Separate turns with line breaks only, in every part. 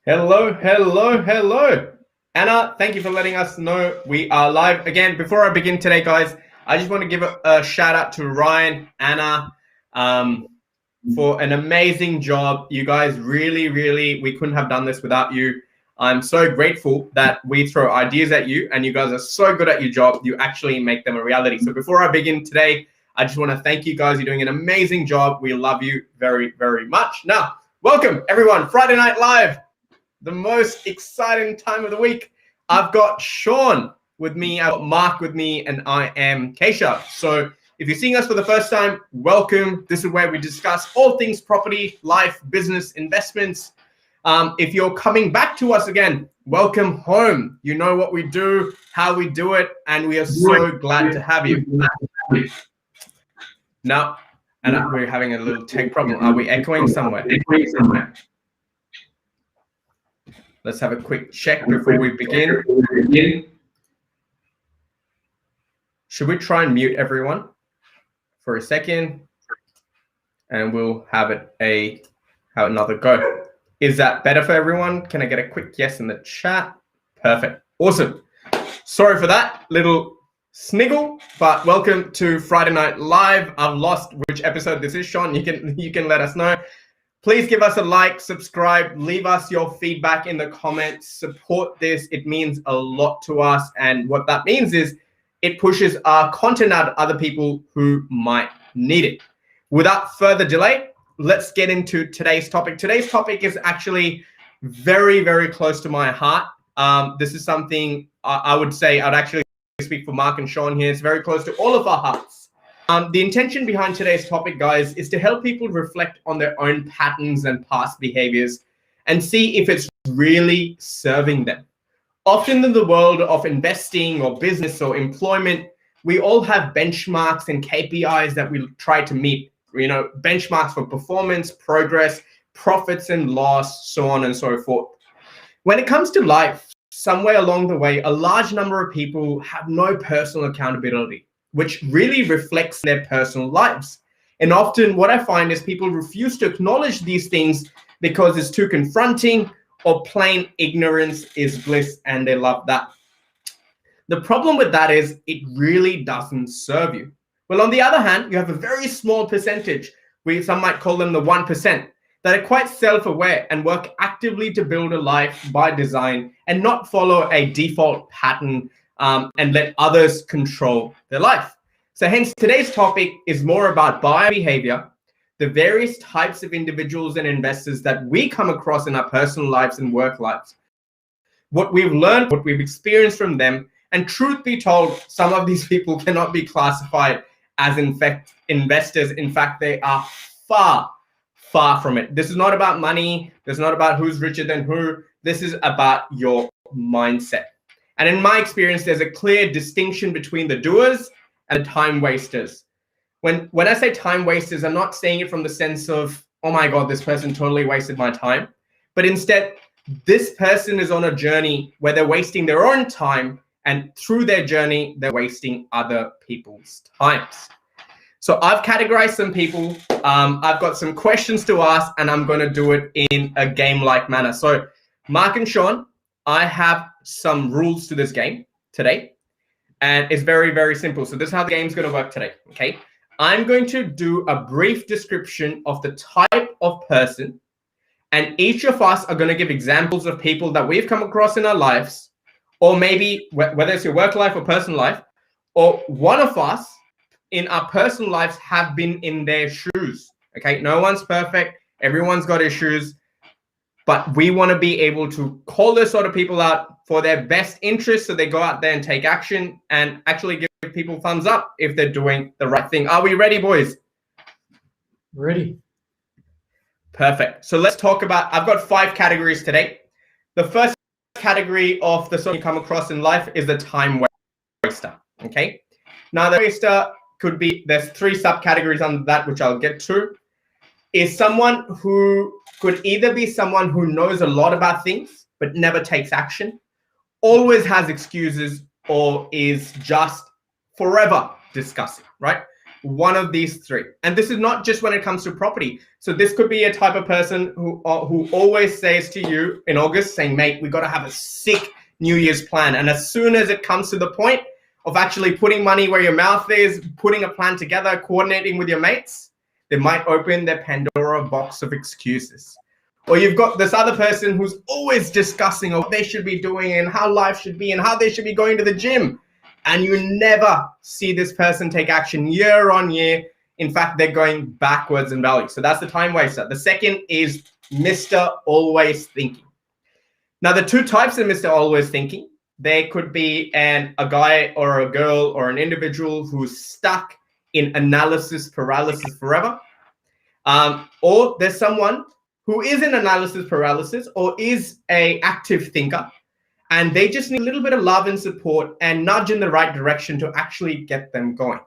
Hello. Anna, thank you for letting us know we are live. Again, before I begin today, guys, I just want to give a shout out to Ryan, Anna, for an amazing job. You guys really, we couldn't have done this without you. I'm so grateful that we throw ideas at you and you guys are so good at your job. You actually make them a reality. So before I begin today, I just want to thank you guys. You're doing an amazing job. We love you very, very much. Now, welcome everyone. Friday Night Live. The most exciting time of the week. I've got Sean with me, I've got Mark with me, and I am Keshav. So if you're seeing us for the first time, welcome. This is where we discuss all things property, life, business, investments. If you're coming back to us again, welcome home. You know what we do, how we do it, and we are so glad to have you. Now, and we're having a little tech problem. Are we echoing somewhere? Let's have a quick check before we begin. Should we try and mute everyone for a second? And we'll have another go. Is that better for everyone? Can I get a quick yes in the chat? Perfect. Awesome. Sorry for that little sniggle, but welcome to Friday Night Live. I've lost which episode this is, Sean. You can let us know. Please give us a like, subscribe, leave us your feedback in the comments, support this. It means a lot to us. And what that means is it pushes our content out to other people who might need it. Without further delay, let's get into today's topic. Today's topic is actually very, very close to my heart. This is something I would say I'd actually speak for Mark and Sean here. It's very close to all of our hearts. The intention behind today's topic, guys, is to help people reflect on their own patterns and past behaviors and see if it's really serving them. Often in the world of investing or business or employment, we all have benchmarks and KPIs that we try to meet, benchmarks for performance, progress, profits and loss, so on and so forth. When it comes to life, somewhere along the way, a large number of people have no personal accountability, which really reflects their personal lives. And often what I find is people refuse to acknowledge these things because it's too confronting or plain ignorance is bliss and they love that. The problem with that is it really doesn't serve you. Well, on the other hand, you have a very small percentage, some might call them the 1%, that are quite self-aware and work actively to build a life by design and not follow a default pattern and let others control their life. So hence today's topic is more about buyer behavior, the various types of individuals and investors that we come across in our personal lives and work lives, what we've learned, what we've experienced from them, and truth be told, some of these people cannot be classified as investors. In fact, they are far from it. This is not about money. This is not about who's richer than who. This is about your mindset. And in my experience, there's a clear distinction between the doers and the time wasters. When I say time wasters, I'm not saying it from the sense of, oh my God, this person totally wasted my time. But instead, this person is on a journey where they're wasting their own time, and through their journey, they're wasting other people's times. So I've categorized some people. I've got some questions to ask, and I'm going to do it in a game-like manner. So Mark and Sean, I have some rules to this game today, and it's very, very simple. So this is how the game's going to work today, okay? I'm going to do a brief description of the type of person, and each of us are going to give examples of people that we've come across in our lives, or maybe whether it's your work life or personal life, or one of us in our personal lives have been in their shoes, okay? No one's perfect. Everyone's got issues. But we want to be able to call those sort of people out for their best interest so they go out there and take action and actually give people thumbs up if they're doing the right thing. Are we ready, boys?
Ready.
Perfect. So let's talk about, I've got 5 categories today. The first category of the sort you come across in life is the time waster, okay? Now the waster could be, there's 3 subcategories under that, which I'll get to. Is someone who could either be someone who knows a lot about things but never takes action, always has excuses, or is just forever discussing, right? one of these three. And this is not just when it comes to property. So this could be a type of person who always says to you in August, saying, mate, we got to have a sick New Year's plan. And as soon as it comes to the point of actually putting money where your mouth is, putting a plan together, coordinating with your mates, they might open their Pandora box of excuses. Or you've got this other person who's always discussing what they should be doing and how life should be and how they should be going to the gym. And you never see this person take action year on year. In fact, they're going backwards in value. So that's the time waster. The second is Mr. Always Thinking. Now, the two types of Mr. Always Thinking, there could be a guy or a girl or an individual who's stuck in analysis paralysis forever. Or there's someone who is in analysis paralysis or is an active thinker, and they just need a little bit of love and support and nudge in the right direction to actually get them going.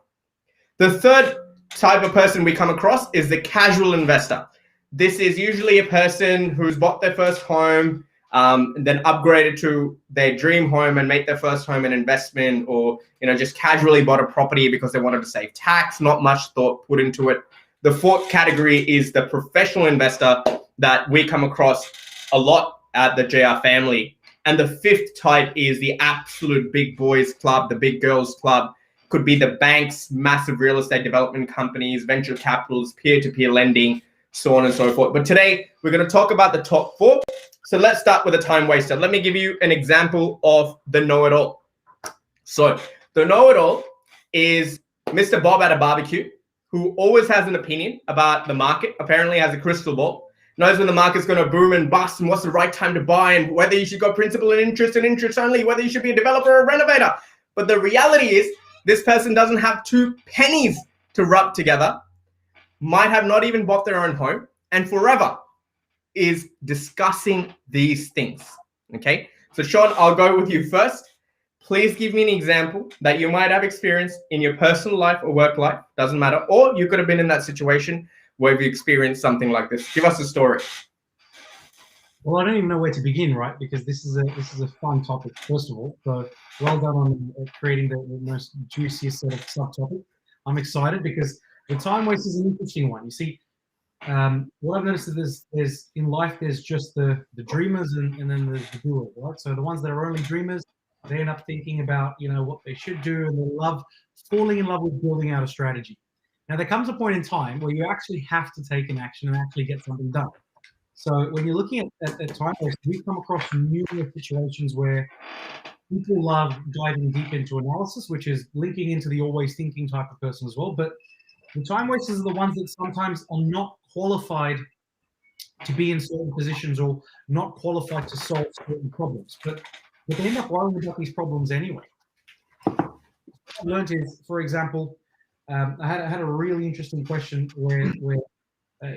The third type of person we come across is the casual investor. This is usually a person who's bought their first home, and then upgraded to their dream home and made their first home an investment, or just casually bought a property because they wanted to save tax, not much thought put into it. The fourth category is the professional investor that we come across a lot at the JR family. And the fifth type is the absolute big boys club, the big girls club. Could be the banks, massive real estate development companies, venture capitals, peer-to-peer lending, so on and so forth. But today we're going to talk about the top four. So let's start with a time waster. Let me give you an example of the know-it-all. So the know-it-all is Mr. Bob at a barbecue, who always has an opinion about the market, apparently has a crystal ball, knows when the market's going to boom and bust and what's the right time to buy and whether you should go principal and interest only, whether you should be a developer or a renovator. But the reality is this person doesn't have two pennies to rub together, might have not even bought their own home, and forever is discussing these things. Okay, so Sean, I'll go with you first. Please give me an example that you might have experienced in your personal life or work life, doesn't matter, or you could have been in that situation where you've experienced something like this. Give us a story.
Well, I don't even know where to begin, right? Because this is a fun topic, first of all. So well done on creating the most juiciest sort of subtopic. I'm excited because the time waste is an interesting one. You see, what I've noticed is there's in life, there's just the dreamers and then there's the doers, right? So the ones that are only dreamers, they end up thinking about, what they should do, and they love falling in love with building out a strategy. Now, there comes a point in time where you actually have to take an action and actually get something done. So when you're looking at time waste, we come across numerous situations where people love diving deep into analysis, which is linking into the always thinking type of person as well. But the time wasters are the ones that sometimes are not qualified to be in certain positions or not qualified to solve certain problems. But they end up worrying about these problems anyway. What I've learned is, for example, I had a really interesting question where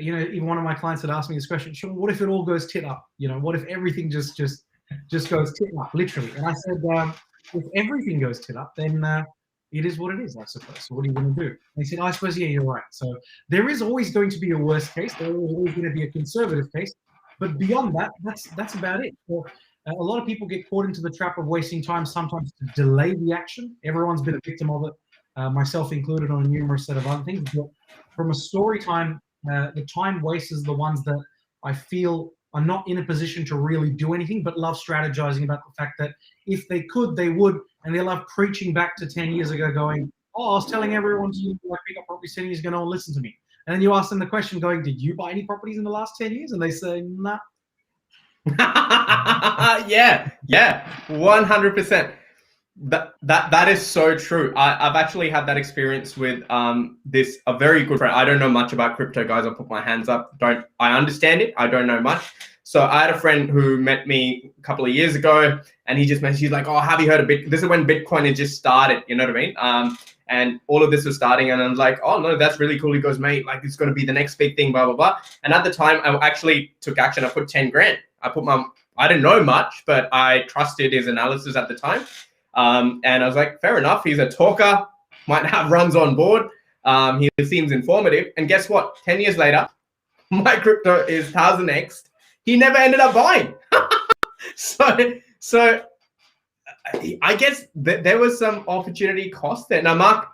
even one of my clients had asked me this question: Sean, what if it all goes tit up? What if everything just goes tit up, literally? And I said, if everything goes tit up, then it is what it is, I suppose. So what are you going to do? And he said, I suppose, yeah, you're right. So there is always going to be a worst case. There is always going to be a conservative case. But beyond that, that's about it. So, a lot of people get caught into the trap of wasting time, sometimes to delay the action. Everyone's been a victim of it. Myself included, on a numerous set of other things. But from a story time, the time wasters are the ones that I feel are not in a position to really do anything, but love strategizing about the fact that if they could, they would, and they love preaching back to 10 years ago going, I was telling everyone to pick up properties 10 years ago, no one listened to me. And then you ask them the question going, did you buy any properties in the last 10 years? And they say, nah.
yeah, 100%. That is so true. I've actually had that experience with a very good friend. I don't know much about crypto, guys. I'll put my hands up. I understand it. I don't know much. So I had a friend who met me a couple of years ago, and he just messaged. He's like, "Oh, have you heard of Bitcoin?" This is when Bitcoin had just started. You know what I mean? And all of this was starting, and I was like, "Oh no, that's really cool." He goes, "Mate, like it's going to be the next big thing, blah blah blah." And at the time, I actually took action. I put 10 grand. I didn't know much, but I trusted his analysis at the time. And I was like, fair enough. He's a talker, might have runs on board. He seems informative. And guess what? 10 years later, my crypto is 1000x. He never ended up buying. So I guess there was some opportunity cost there. Now, Mark,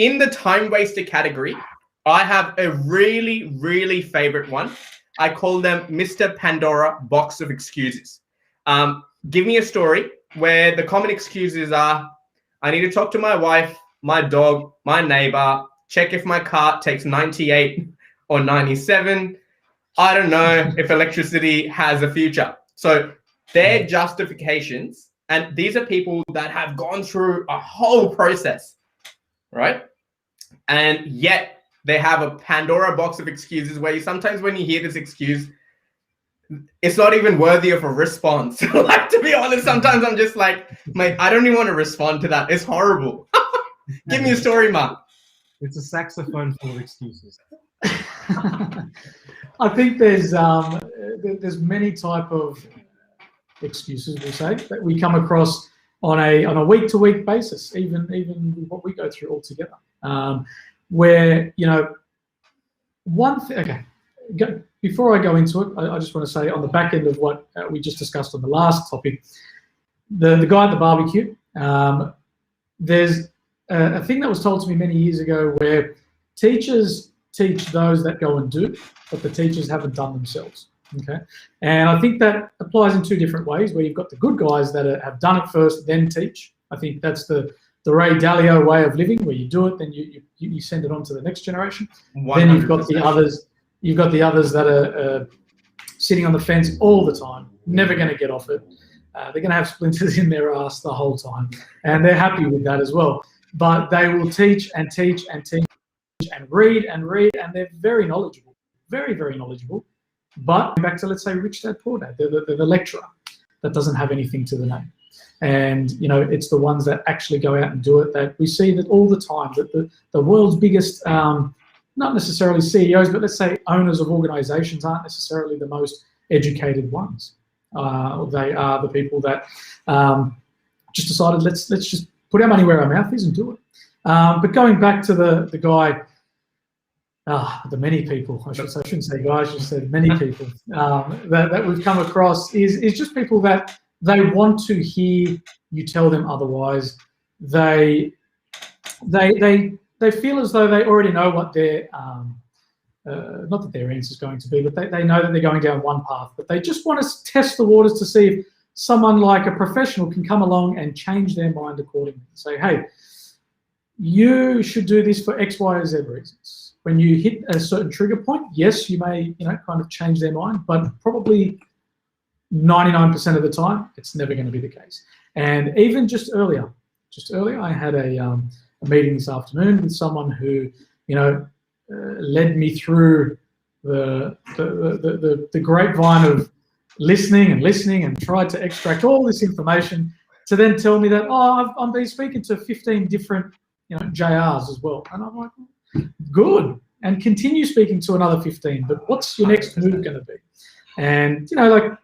in the time waster category, I have a really, really favorite one. I call them Mr. Pandora box of excuses. Give me a story where the common excuses are, I need to talk to my wife, my dog, my neighbor, check if my car takes 98 or 97. I don't know if electricity has a future. So their justifications, and these are people that have gone through a whole process, right? And yet they have a Pandora box of excuses where sometimes when you hear this excuse, it's not even worthy of a response. Like, to be honest, sometimes I'm just like, mate, I don't even want to respond to that. It's horrible. Give me a story, Mark.
It's a saxophone full of excuses.
I think there's many type of excuses, we'll say, that we come across on a week-to-week basis, even what we go through altogether. Where, you know, one thing. Okay, before I go into it, I just want to say on the back end of what we just discussed on the last topic, the guy at the barbecue. There's a thing that was told to me many years ago where teachers teach those that go and do, but the teachers haven't done themselves. Okay, and I think that applies in two different ways. Where you've got the good guys that have done it first, then teach. I think that's the Ray Dalio way of living, where you do it, then you send it on to the next generation. 100%. Then you've got the others. You've got the others that are sitting on the fence all the time, never going to get off it. They're going to have splinters in their ass the whole time, and they're happy with that as well. But they will teach and teach and teach and read, and they're very knowledgeable, very, very knowledgeable. But back to, let's say, Rich Dad Poor Dad, they're the lecturer that doesn't have anything to the name. And, you know, it's the ones that actually go out and do it that we see that all the time, that the world's biggest, not necessarily CEOs, but let's say owners of organizations aren't necessarily the most educated ones. They are the people that just decided, let's just put our money where our mouth is and do it. But going back to the guy, the many people, I shouldn't say guys, I should say many people that we've come across is just people that they want to hear you tell them otherwise. They feel as though they already know what their not that their answer is going to be, but they know that they're going down one path, but they just want to test the waters to see if someone like a professional can come along and change their mind accordingly. Say, hey, you should do this for X, Y, or Z reasons. When you hit a certain trigger point, yes, you may, kind of change their mind, but probably 99% of the time, it's never going to be the case. And even just earlier, I had a meeting this afternoon with someone who, led me through the grapevine of listening and tried to extract all this information to then tell me that, I've been speaking to 15 different, JRs as well. And I'm like, good. And continue speaking to another 15, but what's your next move going to be? And,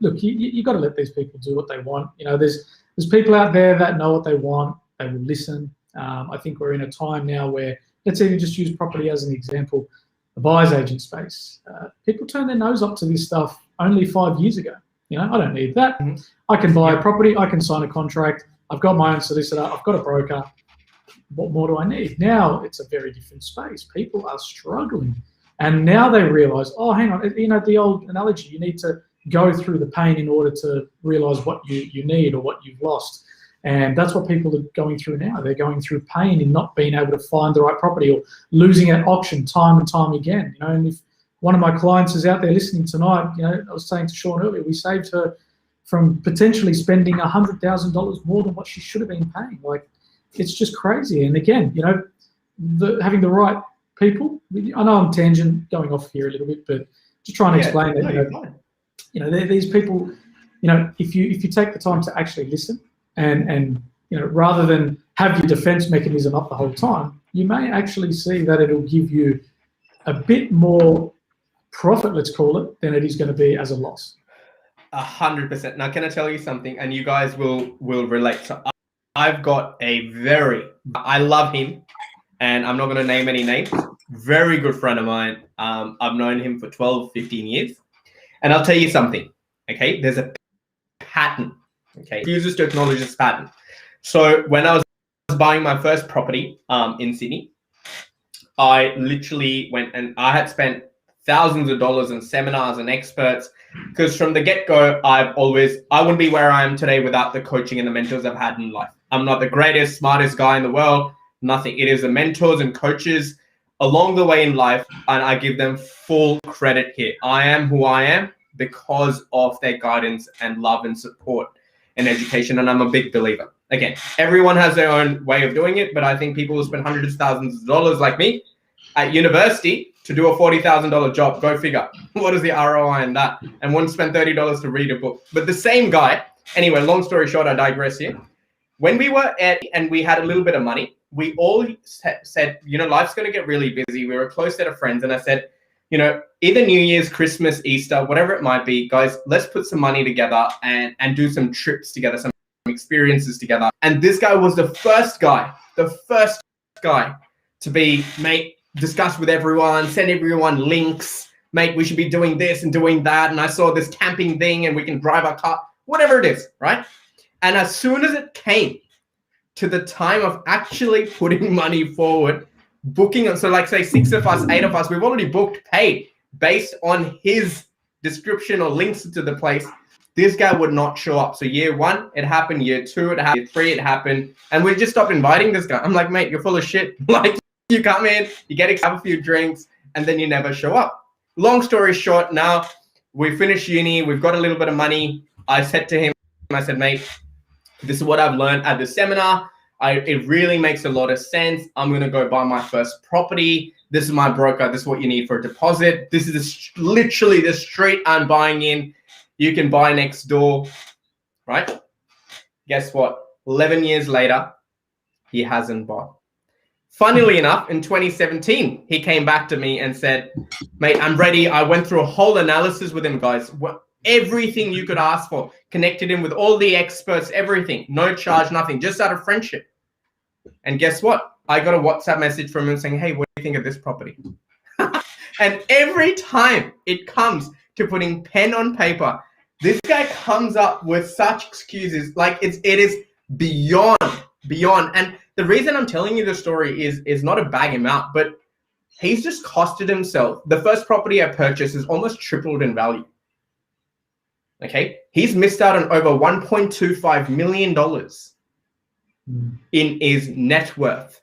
look, you got to let these people do what they want. There's people out there that know what they want. They will listen. I think we're in a time now where, let's even just use property as an example, the buyer's agent space. People turn their nose up to this stuff only 5 years ago. I don't need that. I can buy a property. I can sign a contract. I've got my own solicitor. I've got a broker. What more do I need? Now it's a very different space. People are struggling. And now they realize, hang on, the old analogy, you need to go through the pain in order to realize what you need or what you've lost. And that's what people are going through now. They're going through pain in not being able to find the right property or losing at auction time and time again. And if one of my clients is out there listening tonight, I was saying to Sean earlier, we saved her from potentially spending $100,000 more than what she should have been paying. Like, it's just crazy. And again, having the right people. I know I'm going off here a little bit, but just trying to explain that. These people. If you take the time to actually listen and rather than have your defense mechanism up the whole time, you may actually see that it'll give you a bit more profit, let's call it, than it is going to be as a loss.
100%. Now, can I tell you something? And you guys will relate. So I've got I love him, and I'm not going to name any names. Very good friend of mine. I've known him for 12, 15 years. And I'll tell you something, okay? There's a pattern, okay? He refuses to acknowledge this pattern. So when I was buying my first property in Sydney, I literally went and I had spent thousands of dollars in seminars and experts, because from the get-go, I wouldn't be where I am today without the coaching and the mentors I've had in life. I'm not the greatest, smartest guy in the world, nothing. It is the mentors and coaches along the way in life, and I give them full credit here. I am who I am because of their guidance and love and support and education, and I'm a big believer. Again, everyone has their own way of doing it, but I think people who spend hundreds of thousands of dollars like me at university to do a $40,000 job, go figure. What is the ROI in that? And won't spend $30 to read a book. But the same guy, anyway, long story short, I digress here. When we were and we had a little bit of money, we all said, life's going to get really busy. We were a close set of friends. And I said, either New Year's, Christmas, Easter, whatever it might be, guys, let's put some money together and do some trips together, some experiences together. And this guy was the first guy to be, mate, discuss with everyone, send everyone links, mate, we should be doing this and doing that. And I saw this camping thing and we can drive our car, whatever it is, right? And as soon as it came to the time of actually putting money forward, booking, so like say 6 of us, 8 of us, we've already booked, paid based on his description or links to the place. This guy would not show up. So year 1, it happened. Year 2, it happened. Year 3, it happened. And we just stopped inviting this guy. I'm like, mate, you're full of shit. Like, you come in, you get to have a few drinks, and then you never show up. Long story short, now we finished uni. We've got a little bit of money. I said to him, I said, mate, this is what I've learned at the seminar. It really makes a lot of sense. I'm going to go buy my first property. This is my broker. This is what you need for a deposit. This is literally the street I'm buying in. You can buy next door, right? Guess what? 11 years later, he hasn't bought. Funnily enough, in 2017, he came back to me and said, mate, I'm ready. I went through a whole analysis with him, guys. Everything you could ask for. Connected him with all the experts, everything. No charge, nothing. Just out of friendship. And guess what? I got a WhatsApp message from him saying, hey, what do you think of this property? And every time it comes to putting pen on paper, this guy comes up with such excuses. Like it is beyond. And the reason I'm telling you the story is not to bag him out, but he's just costed himself. The first property I purchased is almost tripled in value. Okay, he's missed out on over $1.25 million in his net worth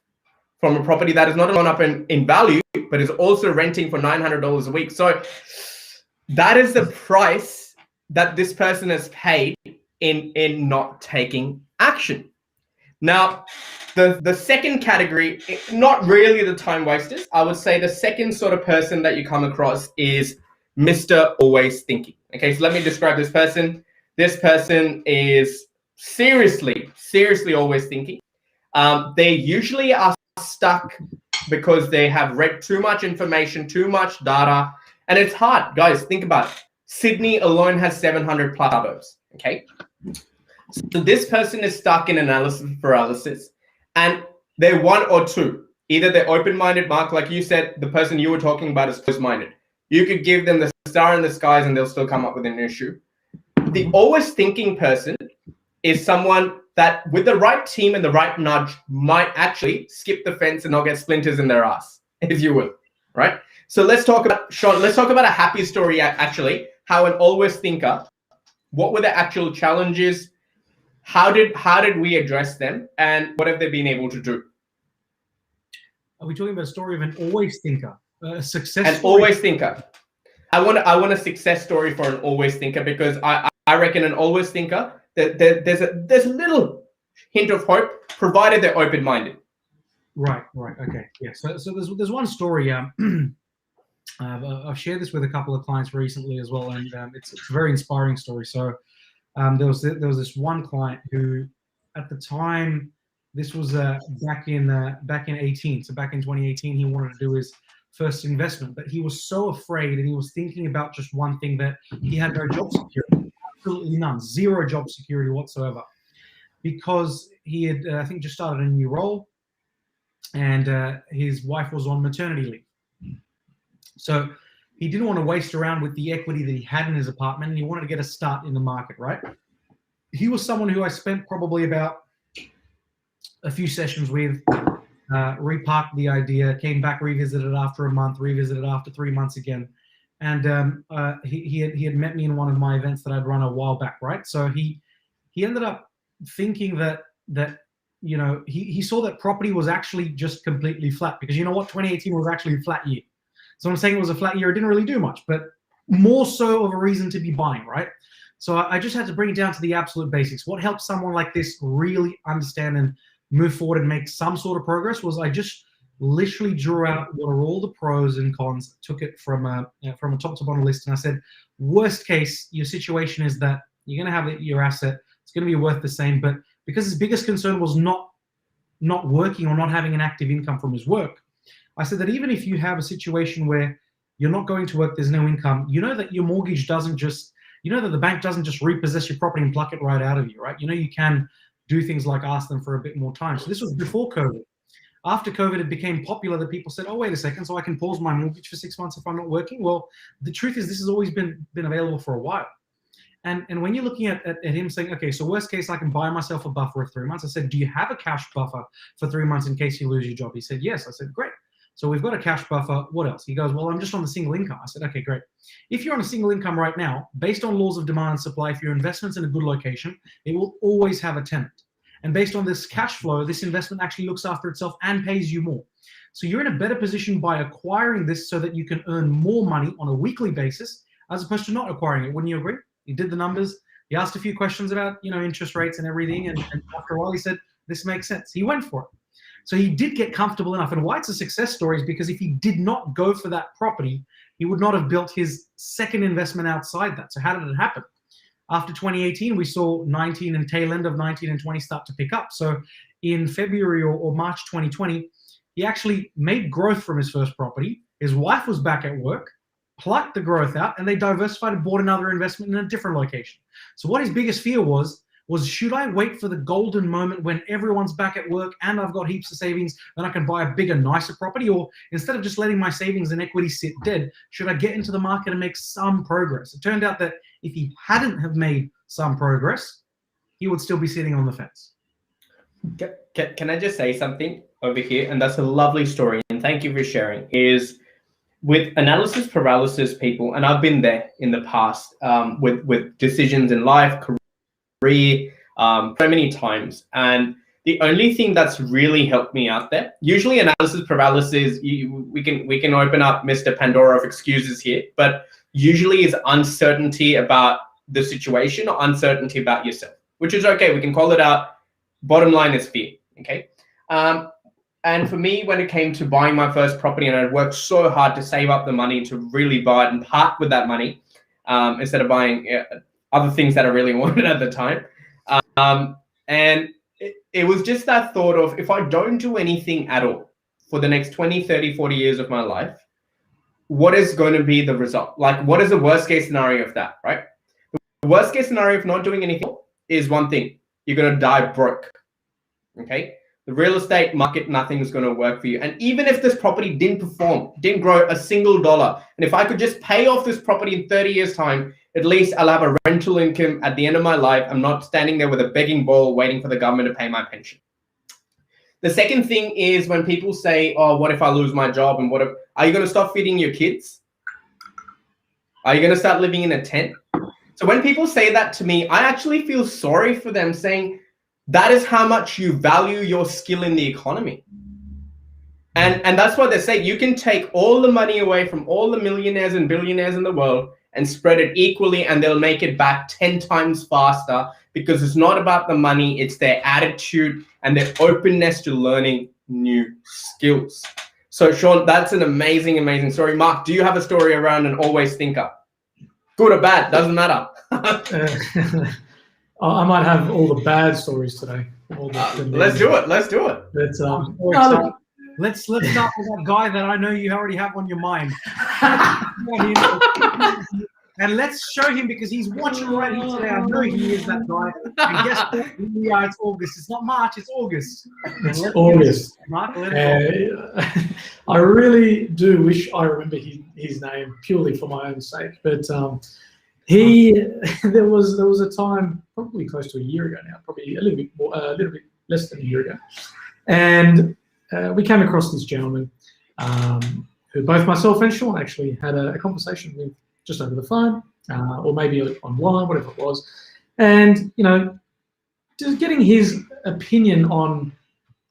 from a property that has not gone up in value, but is also renting for $900 a week. So that is the price that this person has paid in not taking action. Now, the second category, not really the time wasters. I would say the second sort of person that you come across is Mr. Always Thinking. Okay, so let me describe this person. This person is seriously always thinking. They usually are stuck because they have read too much information, too much data, and it's hard. Guys, think about it. Sydney alone has 700 plus suburbs, okay? So this person is stuck in analysis paralysis, and they're one or two. Either they're open-minded, Mark, like you said, the person you were talking about is closed-minded. You could give them the star in the skies and they'll still come up with an issue. The always thinking person is someone that with the right team and the right nudge might actually skip the fence and not get splinters in their ass, if you will, right? So let's talk about, Sean, let's talk about a happy story actually, how an always thinker, what were the actual challenges, how did we address them, and what have they been able to do?
Are we talking about a story of an always thinker? A success
An
story?
always thinker. I want a success story for an always thinker, because I reckon an always thinker, there's a little hint of hope, provided they're open-minded.
Right. Okay. Yeah. So there's one story. I've shared this with a couple of clients recently as well, and it's a very inspiring story. So there was this one client who, at the time, this was back in 18. So back in 2018, he wanted to do his first investment, but he was so afraid, and he was thinking about just one thing, that he had no job security, absolutely none, zero job security whatsoever, because he had I think just started a new role, and his wife was on maternity leave. So he didn't want to waste around with the equity that he had in his apartment, and he wanted to get a start in the market, right? He was someone who I spent probably about a few sessions with, reparked the idea, came back, revisited after a month, revisited after 3 months again. And he had met me in one of my events that I'd run a while back, right? So he ended up thinking that you know, he saw that property was actually just completely flat, because you know what, 2018 was actually a flat year. So I'm saying it was a flat year, it didn't really do much, but more so of a reason to be buying, right? So I just had to bring it down to the absolute basics. What helps someone like this really understand and move forward and make some sort of progress was I just literally drew out what are all the pros and cons, took it from a top to bottom list, and I said, worst case, your situation is that you're going to have your asset, it's going to be worth the same, but because his biggest concern was not working or not having an active income from his work, I said that even if you have a situation where you're not going to work, there's no income, you know that your mortgage doesn't just, you know that the bank doesn't just repossess your property and pluck it right out of you, right? You know, you can do things like ask them for a bit more time. So this was before COVID. After COVID, it became popular that people said, oh, wait a second, so I can pause my mortgage for 6 months if I'm not working? Well, the truth is this has always been available for a while. And when you're looking at him saying, okay, so worst case, I can buy myself a buffer of 3 months. I said, do you have a cash buffer for 3 months in case you lose your job? He said, yes. I said, great. So we've got a cash buffer. What else? He goes, well, I'm just on the single income. I said, okay, great. If you're on a single income right now, based on laws of demand and supply, if your investment's in a good location, it will always have a tenant. And based on this cash flow, this investment actually looks after itself and pays you more. So you're in a better position by acquiring this so that you can earn more money on a weekly basis, as opposed to not acquiring it. Wouldn't you agree? He did the numbers. He asked a few questions about, you know, interest rates and everything. And after a while, he said, this makes sense. He went for it. So he did get comfortable enough. And why it's a success story is because if he did not go for that property, he would not have built his second investment outside that. So how did it happen? After 2018, we saw 19 and tail end of 19 and 20 start to pick up. So in February or March 2020, he actually made growth from his first property. His wife was back at work, plucked the growth out, and they diversified and bought another investment in a different location. So what his biggest fear was should I wait for the golden moment when everyone's back at work and I've got heaps of savings and I can buy a bigger, nicer property? Or instead of just letting my savings and equity sit dead, should I get into the market and make some progress? It turned out that if he hadn't have made some progress, he would still be sitting on the fence.
Can I just say something over here? And that's a lovely story, and thank you for sharing. Is with analysis paralysis people, and I've been there in the past with decisions in life, career, so many times. And the only thing that's really helped me out there, usually analysis paralysis, we can open up Mr. Pandora of excuses here, but usually is uncertainty about the situation or uncertainty about yourself, which is okay. We can call it out. Bottom line is fear. Okay. And for me, when it came to buying my first property, and I worked so hard to save up the money to really buy it and part with that money instead of buying other things that I really wanted at the time. And it was just that thought of, if I don't do anything at all for the next 20, 30, 40 years of my life, what is going to be the result? Like, what is the worst case scenario of that, right? The worst case scenario of not doing anything is one thing. You're going to die broke, okay? The real estate market, nothing is going to work for you. And even if this property didn't perform, didn't grow a single dollar, and if I could just pay off this property in 30 years' time, at least I'll have a rental income at the end of my life. I'm not standing there with a begging bowl waiting for the government to pay my pension. The second thing is when people say, oh, what if I lose my job? And what if, are you going to stop feeding your kids? Are you going to start living in a tent? So when people say that to me, I actually feel sorry for them, saying that is how much you value your skill in the economy. And that's what they say. You can take all the money away from all the millionaires and billionaires in the world and spread it equally, and they'll make it back 10 times faster, because it's not about the money, it's their attitude and their openness to learning new skills. So Sean, that's an amazing, amazing story. Mark, do you have a story around an always thinker? Good or bad, doesn't matter.
I might have all the bad stories today.
Let's do it. Let's do it.
But,
let's start with that guy that I know you already have on your mind. And let's show him, because he's watching right here today. I know he is that guy. And guess what? Yeah, it's August. It's not March, it's August.
It's August.
Mark,
I really do wish I remember his name purely for my own sake. But there was a time, probably close to a year ago now, probably a little bit less than a year ago, and we came across this gentleman who both myself and Sean actually had a conversation with just over the phone or maybe online, whatever it was. And, just getting his opinion on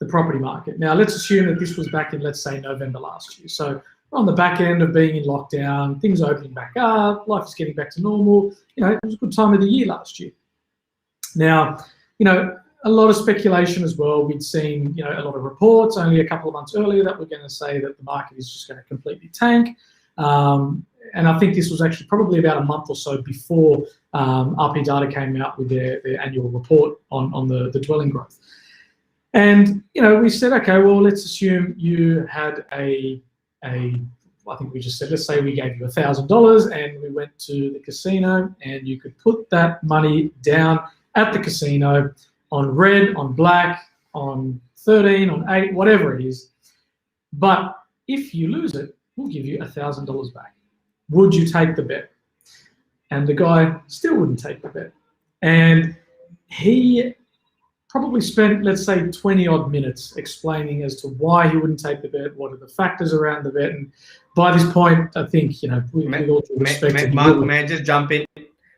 the property market. Now, let's assume that this was back in, let's say, November last year. So on the back end of being in lockdown, things are opening back up, life is getting back to normal. It was a good time of the year last year. Now, a lot of speculation as well. We'd seen, a lot of reports only a couple of months earlier that were going to say that the market is just going to completely tank. And I think this was actually probably about a month or so before RP Data came out with their annual report on the dwelling growth. And, we said, okay, well, let's assume you had I think we just said, let's say we gave you $1,000 and we went to the casino and you could put that money down at the casino on red, on black, on 13, on 8, whatever it is. But if you lose it, we'll give you $1,000 back. Would you take the bet? And the guy still wouldn't take the bet. And he probably spent, let's say, 20 odd minutes explaining as to why he wouldn't take the bet, what are the factors around the bet. And by this point, I think, with all due respect,
Mark, may I just jump in?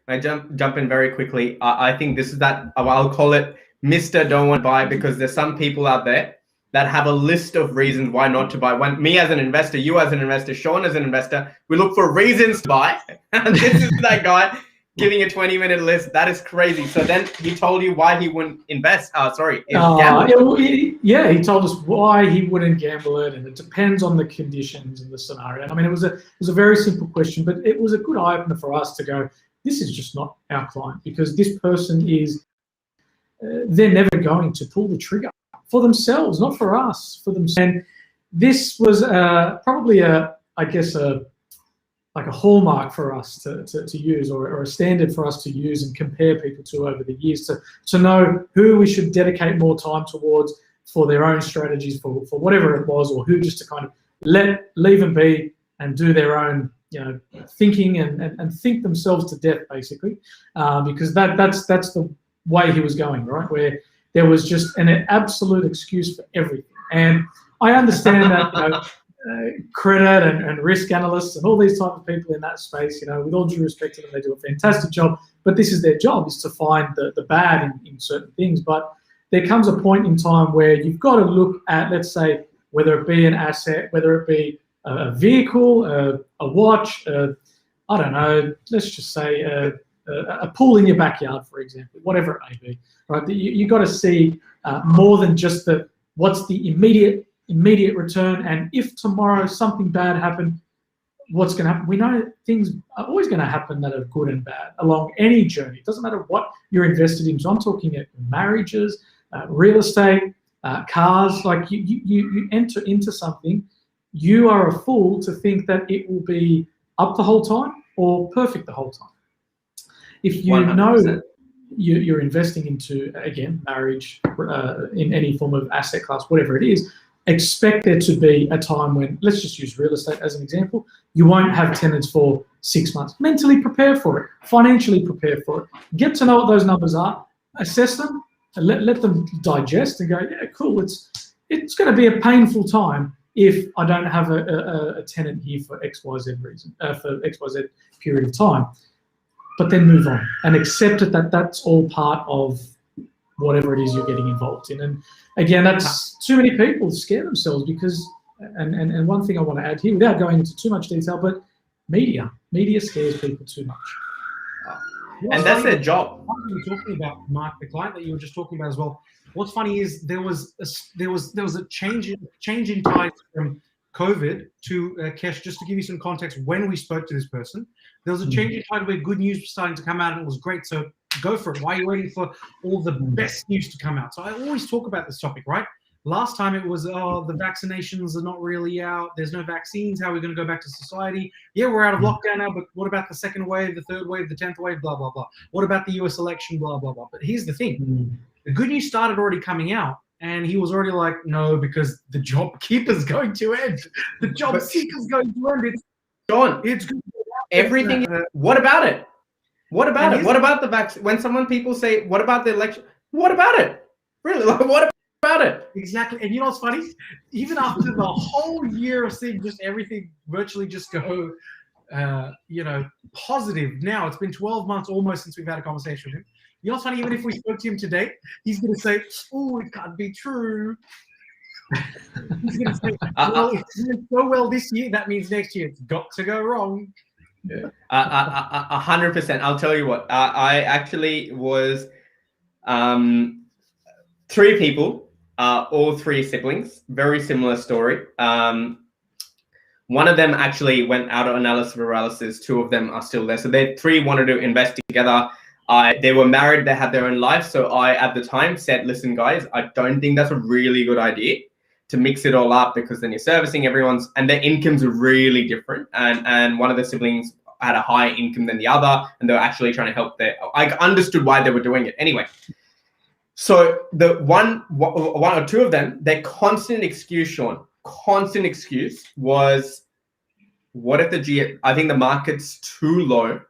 I jump in very quickly. I think this is that, I'll call it Mr. Don't Want to Buy, because there's some people out there that have a list of reasons why not to buy. When me as an investor, you as an investor, Sean as an investor, we look for reasons to buy. And this is that guy giving a 20-minute list. That is crazy. So then he told you why he wouldn't invest.
He told us why he wouldn't gamble it, and it depends on the conditions and the scenario. I mean, it was a very simple question, but it was a good eye opener for us to go, this is just not our client, because this person is, they're never going to pull the trigger for themselves, not for us, for themselves. And this was probably a hallmark for us to use, or a standard for us to use and compare people to over the years, to know who we should dedicate more time towards for their own strategies, for whatever it was, or who just to kind of leave them be and do their own thinking and think themselves to death, basically, because that's the way he was going, right, where there was just an absolute excuse for everything. And I understand that credit and risk analysts and all these type of people in that space, with all due respect to them, they do a fantastic job, but this is their job, is to find the bad in certain things. But there comes a point in time where you've got to look at, let's say, whether it be an asset, whether it be a vehicle, a watch, I don't know, let's just say a pool in your backyard, for example, whatever it may be, right? You got to see more than just what's the immediate return, and if tomorrow something bad happened, what's going to happen? We know things are always going to happen that are good and bad along any journey. It doesn't matter what you're invested in. So I'm talking at marriages, real estate, cars. Like you enter into something, you are a fool to think that it will be up the whole time or perfect the whole time. If you 100%. Know that you're investing into, again, marriage, in any form of asset class, whatever it is, expect there to be a time when, let's just use real estate as an example, you won't have tenants for 6 months. Mentally prepare for it, financially prepare for it, get to know what those numbers are, assess them, and let them digest and go, yeah, cool, it's going to be a painful time if I don't have a tenant here for XYZ reason, for XYZ period of time. But then move on and accept it that that's all part of whatever it is you're getting involved in. And again, that's too many people scare themselves because, and one thing I want to add here, without going into too much detail, but media scares people too much.
And that's their job.
What you were talking about, Mark, the client that you were just talking about as well. What's funny is there was a change in times from COVID to Kesh. Just to give you some context, when we spoke to this person, there was a change in tide where good news was starting to come out, and it was great. So go for it. Why are you waiting for all the best news to come out? So I always talk about this topic, right? Last time it was, the vaccinations are not really out. There's no vaccines. How are we going to go back to society? Yeah, we're out of lockdown now, but what about the second wave, the third wave, the 10th wave, blah, blah, blah. What about the US election, blah, blah, blah. But here's the thing. The good news started already coming out, and he was already like, no, because the job keeper's going to end. The job seeker's going to end. It's
gone.
It's good.
Everything. What about it? What about it? What about the vaccine? When people say, what about the election? What about it? Really? Like, what about it.
Exactly. And you know what's funny? Even after the whole year of seeing just everything virtually just go, positive. Now it's been 12 months almost since we've had a conversation with him. You know what's funny? Even if we spoke to him today, he's going to say, "Oh, it can't be true." He's going to say, "Well, it's doing so well this year. That means next year it's got to go wrong."
100%. I'll tell you what. I actually was 3 people, all 3 siblings. Very similar story. One of them actually went out of analysis paralysis. 2 of them are still there. So they 3 wanted to invest together. They were married. They had their own life. So I, at the time, said, "Listen, guys, I don't think that's a really good idea to mix it all up, because then you're servicing everyone's, and their incomes are really different. And one of the siblings had a higher income than the other, and they were actually trying to help I understood why they were doing it anyway. So the one or 2 of them, their constant excuse, Sean, was, what if I think the market's too low.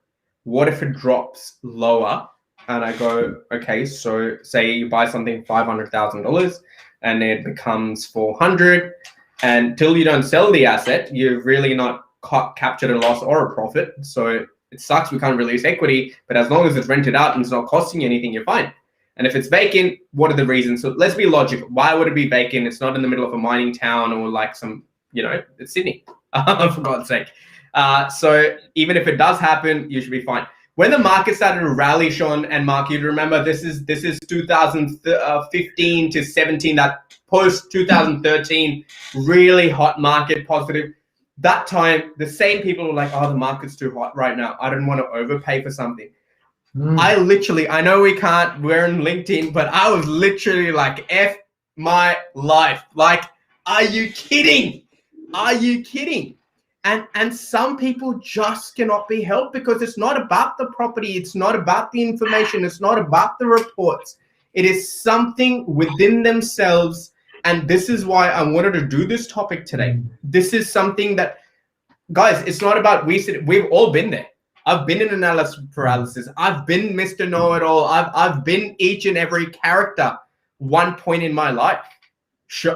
What if it drops lower? And I go, okay, so say you buy something $500,000 and it becomes 400, and till you don't sell the asset, you've really not captured a loss or a profit. So it sucks, we can't release equity, but as long as it's rented out and it's not costing you anything, you're fine. And if it's vacant, what are the reasons? So let's be logical. Why would it be vacant? It's not in the middle of a mining town or like some, it's Sydney, for God's sake. So even if it does happen, you should be fine. When the market started to rally, Sean and Mark, you'd remember this is 2015 to 17, that post 2013 really hot market, positive. That time, the same people were like, "Oh, the market's too hot right now. I don't want to overpay for something." I know we're in LinkedIn, but I was literally like, F my life. Like, are you kidding? Are you kidding? And some people just cannot be helped, because it's not about the property. It's not about the information. It's not about the reports. It is something within themselves. And this is why I wanted to do this topic today. This is something that, guys, it's not about we've all been there. I've been in analysis paralysis. I've been Mr. Know-it-all. I've been each and every character one point in my life.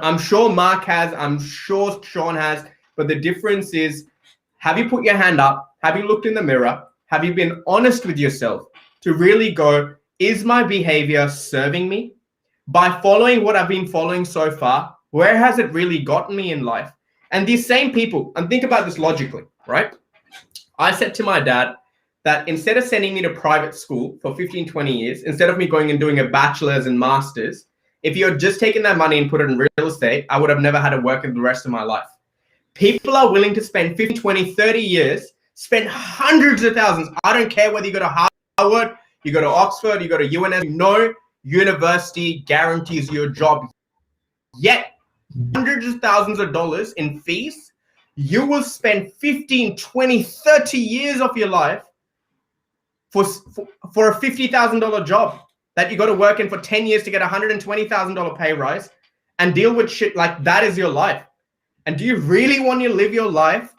I'm sure Mark has. I'm sure Sean has. But the difference is, have you put your hand up? Have you looked in the mirror? Have you been honest with yourself to really go, is my behavior serving me? By following what I've been following so far, where has it really gotten me in life? And these same people, and think about this logically, right? I said to my dad that instead of sending me to private school for 15, 20 years, instead of me going and doing a bachelor's and master's, if you had just taken that money and put it in real estate, I would have never had to work in the rest of my life. People are willing to spend 15, 20, 30 years, spend hundreds of thousands. I don't care whether you go to Harvard, you go to Oxford, you go to UNS, no university guarantees you a job. Yet, hundreds of thousands of dollars in fees, you will spend 15, 20, 30 years of your life for a $50,000 job that you got to work in for 10 years to get a $120,000 pay rise and deal with shit like that is your life. And do you really want to live your life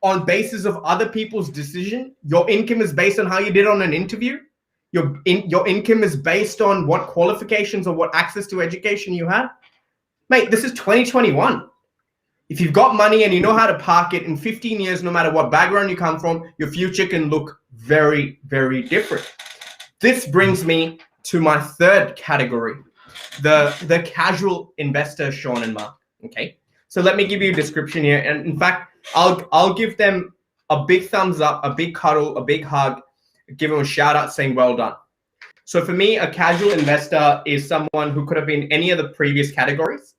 on basis of other people's decision? Your income is based on how you did on an interview. Your income is based on what qualifications or what access to education you had. Mate, this is 2021. If you've got money and you know how to park it, in 15 years, no matter what background you come from, your future can look very, very different. This brings me to my third category, the casual investor, Sean and Mark. Okay. So let me give you a description here. And in fact, I'll give them a big thumbs up, a big cuddle, a big hug, give them a shout out saying, well done. So for me, a casual investor is someone who could have been any of the previous categories,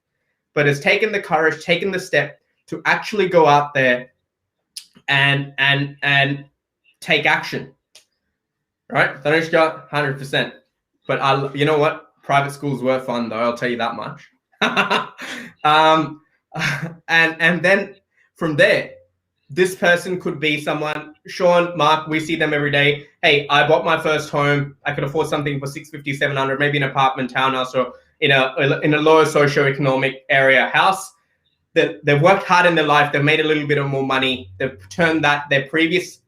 but has taken the courage, taken the step to actually go out there and take action. Right? Dhanushka, 100%. But you know what? Private schools were fun though, I'll tell you that much. And then from there, this person could be someone, Sean, Mark, we see them every day. Hey, I bought my first home. I could afford something for $650, $700, maybe an apartment, townhouse, or in a lower socioeconomic area house. They've worked hard in their life. They've made a little bit of more money. They've turned their previous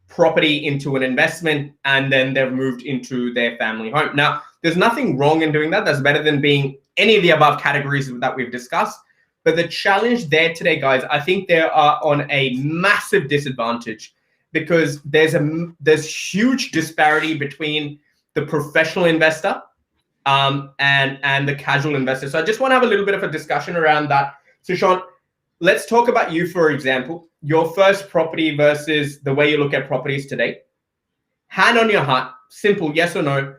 property into an investment, and then they've moved into their family home. Now, there's nothing wrong in doing that. That's better than being any of the above categories that we've discussed. But the challenge there today, guys, I think they are on a massive disadvantage because there's huge disparity between the professional investor and the casual investor. So I just want to have a little bit of a discussion around that. So Sean, let's talk about you, for example, your first property versus the way you look at properties today. Hand on your heart, simple, yes or no.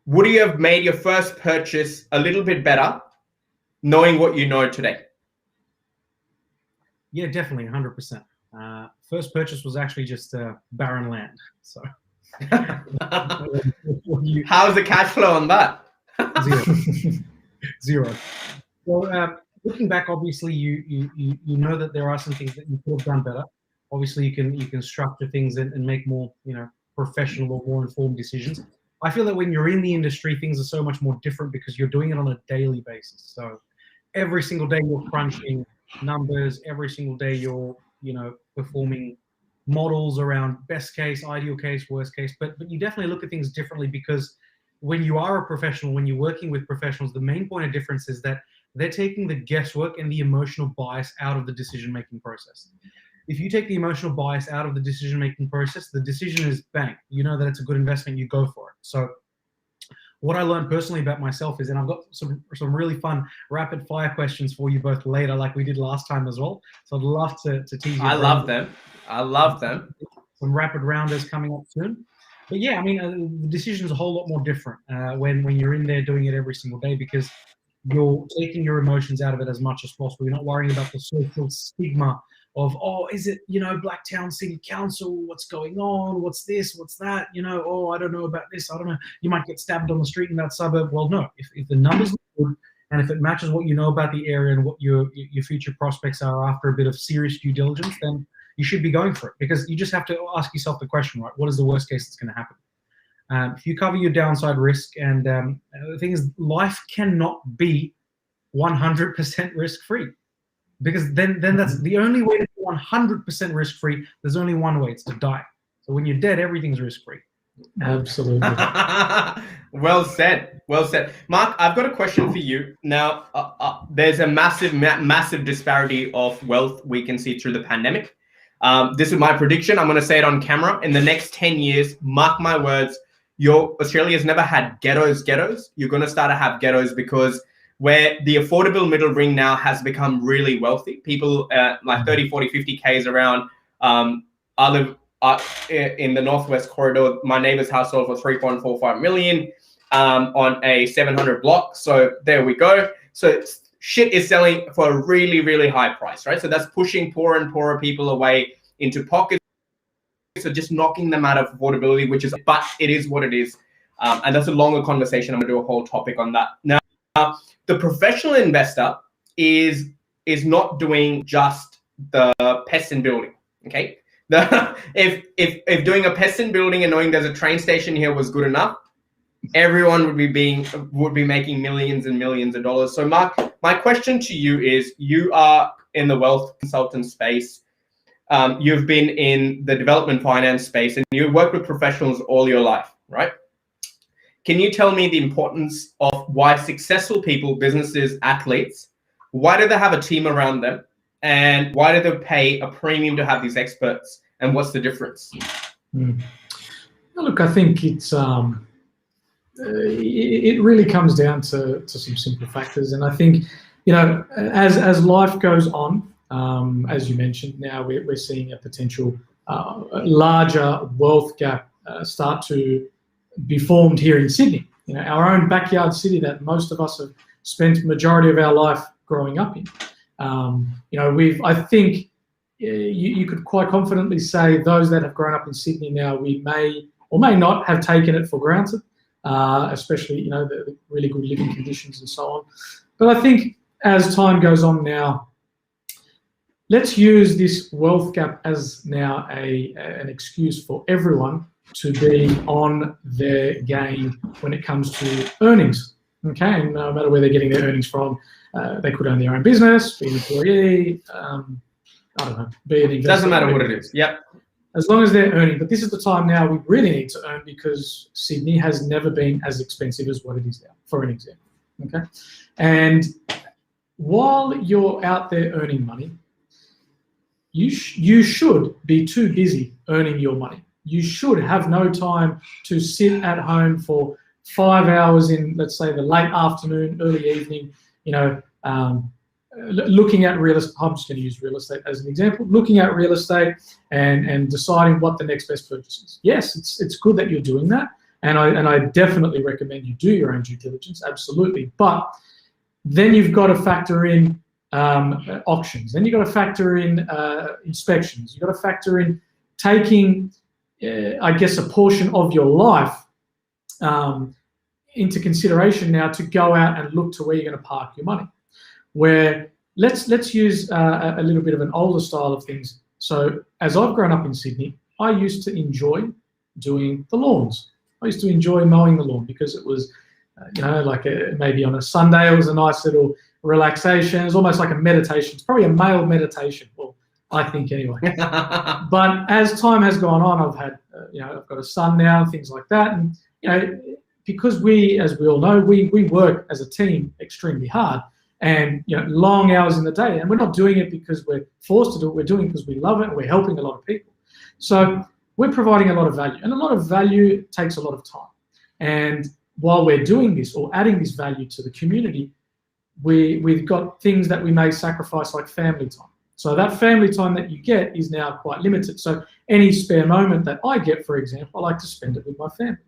Would you have made your first purchase a little bit better knowing what you know today?
Yeah, definitely, 100%. First purchase was actually just barren land. So,
how's the cash flow on that?
Zero. Well, looking back, obviously, you know that there are some things that you could have done better. Obviously, you can structure things and make more professional or more informed decisions. I feel that when you're in the industry, things are so much more different because you're doing it on a daily basis. So every single day you're crunching numbers. Every single day you're performing models around best case, ideal case, worst case. But you definitely look at things differently because when you are a professional, when you're working with professionals, the main point of difference is that they're taking the guesswork and the emotional bias out of the decision-making process. If you take the emotional bias out of the decision-making process, the decision is bang. You know that it's a good investment, you go for it. So what I learned personally about myself is, and I've got some really fun rapid fire questions for you both later, like we did last time as well. So I'd love to tease you.
I love them.
Some rapid rounders coming up soon. But yeah, I mean, the decision is a whole lot more different when you're in there doing it every single day because you're taking your emotions out of it as much as possible. You're not worrying about the social stigma of, oh, is it, Blacktown City Council? What's going on? What's this? What's that? Oh, I don't know about this. I don't know. You might get stabbed on the street in that suburb. Well, no. If the numbers look good and if it matches what you know about the area and what your future prospects are after a bit of serious due diligence, then you should be going for it because you just have to ask yourself the question, right? What is the worst case that's going to happen? If you cover your downside risk, and the thing is, life cannot be 100% risk-free. Because then that's the only way to be 100% risk-free. There's only one way, it's to die. So when you're dead, everything's risk-free.
Absolutely.
Well said. Mark, I've got a question for you. Now, there's a massive disparity of wealth we can see through the pandemic. This is my prediction. I'm going to say it on camera. In the next 10 years, mark my words, Australia's never had ghettos. You're going to start to have ghettos because where the affordable middle ring now has become really wealthy. People like 30, 40, 50 Ks around. I live in the Northwest Corridor. My neighbor's house sold for 3.45 million on a 700 block. So there we go. So shit is selling for a really, really high price, right? So that's pushing poorer and poorer people away into pockets. So just knocking them out of affordability, but it is what it is. And that's a longer conversation. I'm going to do a whole topic on that. Now, the professional investor is not doing just the pest and building, okay? If doing a pest and building and knowing there's a train station here was good enough, everyone would be making millions and millions of dollars. So Mark, my question to you is, you are in the wealth consultant space. You've been in the development finance space and you've worked with professionals all your life, right? Can you tell me the importance of why successful people, businesses, athletes, why do they have a team around them? And why do they pay a premium to have these experts? And what's the difference?
Look, I think it's it really comes down to some simple factors. And I think, as life goes on, as you mentioned, now we're seeing a potential larger wealth gap start to be formed here in Sydney, our own backyard city that most of us have spent the majority of our life growing up in. I think you could quite confidently say those that have grown up in Sydney now, we may or may not have taken it for granted, especially, the really good living conditions and so on. But I think as time goes on now, let's use this wealth gap as now an excuse for everyone to be on their game when it comes to earnings, okay? And no matter where they're getting their earnings from, they could own their own business, be an employee, I don't know, be an investor.
Doesn't matter what it is, yep.
As long as they're earning. But this is the time now we really need to earn because Sydney has never been as expensive as what it is now, for an example. Okay, and while you're out there earning money, you should be too busy earning your money. You should have no time to sit at home for 5 hours in, let's say, the late afternoon, early evening, looking at real estate. I'm just going to use real estate as an example. Looking at real estate and deciding what the next best purchase is. Yes, it's good that you're doing that, and I definitely recommend you do your own due diligence, absolutely. But then you've got to factor in auctions. Then you've got to factor in inspections. You've got to factor in taking, I guess, a portion of your life into consideration now to go out and look to where you're going to park your money. Where let's use a little bit of an older style of things. So as I've grown up in Sydney, I used to enjoy doing the lawns. I used to enjoy mowing the lawn because it was, maybe on a Sunday, it was a nice little relaxation. It was almost like a meditation. It's probably a male meditation, well, I think anyway. But as time has gone on, I've had, I've got a son now, things like that. And, because we, as we all know, we work as a team extremely hard and, long hours in the day. And we're not doing it because we're forced to do it. We're doing it because we love it and we're helping a lot of people. So we're providing a lot of value, and a lot of value takes a lot of time. And while we're doing this or adding this value to the community, we've got things that we may sacrifice, like family time. So that family time that you get is now quite limited. So any spare moment that I get, for example, I like to spend it with my family.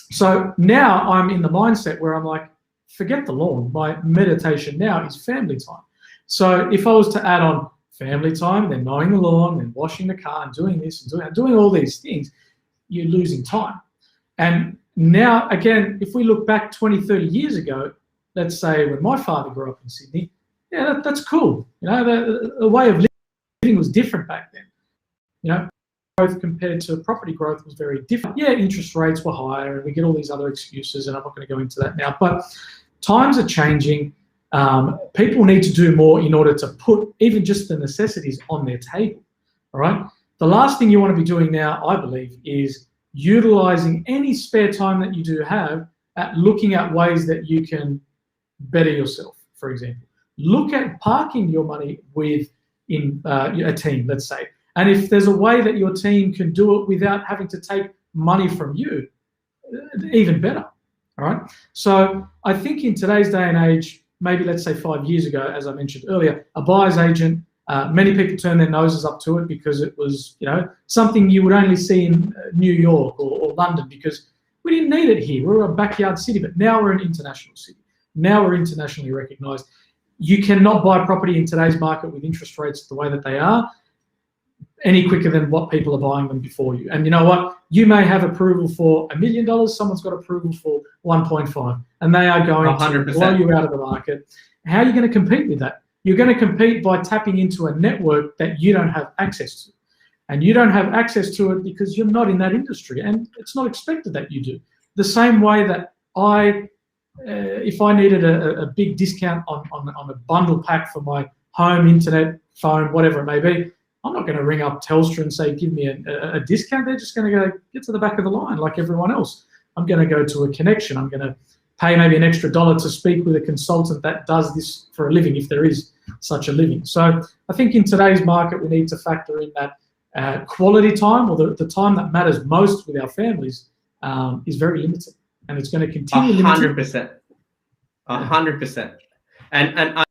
So now I'm in the mindset where I'm like, forget the lawn. My meditation now is family time. So if I was to add on family time, then mowing the lawn, then washing the car, and doing this and doing all these things, you're losing time. And now, again, if we look back 20, 30 years ago, let's say when my father grew up in Sydney, yeah, that's cool. The way of living was different back then. Growth compared to property growth was very different. Yeah, interest rates were higher, and we get all these other excuses, and I'm not going to go into that now. But times are changing. People need to do more in order to put even just the necessities on their table. All right. The last thing you want to be doing now, I believe, is utilizing any spare time that you do have at looking at ways that you can better yourself. For example, look at parking your money within a team, let's say. And if there's a way that your team can do it without having to take money from you, even better. All right. So I think in today's day and age, maybe let's say 5 years ago, as I mentioned earlier, a buyer's agent, many people turned their noses up to it because it was, something you would only see in New York or London, because we didn't need it here. We're a backyard city, but now we're an international city. Now we're internationally recognized. You cannot buy property in today's market with interest rates the way that they are any quicker than what people are buying them before you. And you know what? You may have approval for $1 million. Someone's got approval for 1.5, and they are going 100%. To blow you out of the market. How are you going to compete with that? You're going to compete by tapping into a network that you don't have access to. And you don't have access to it because you're not in that industry, and it's not expected that you do. The same way that if I needed a big discount on a bundle pack for my home, internet, phone, whatever it may be, I'm not going to ring up Telstra and say, give me a discount. They're just going to go, get to the back of the line like everyone else. I'm going to go to a connection. I'm going to pay maybe an extra $1 to speak with a consultant that does this for a living, if there is such a living. So I think in today's market, we need to factor in that quality time, or the time that matters most with our families, is very limited. And it's going to continue
100%. 100%. And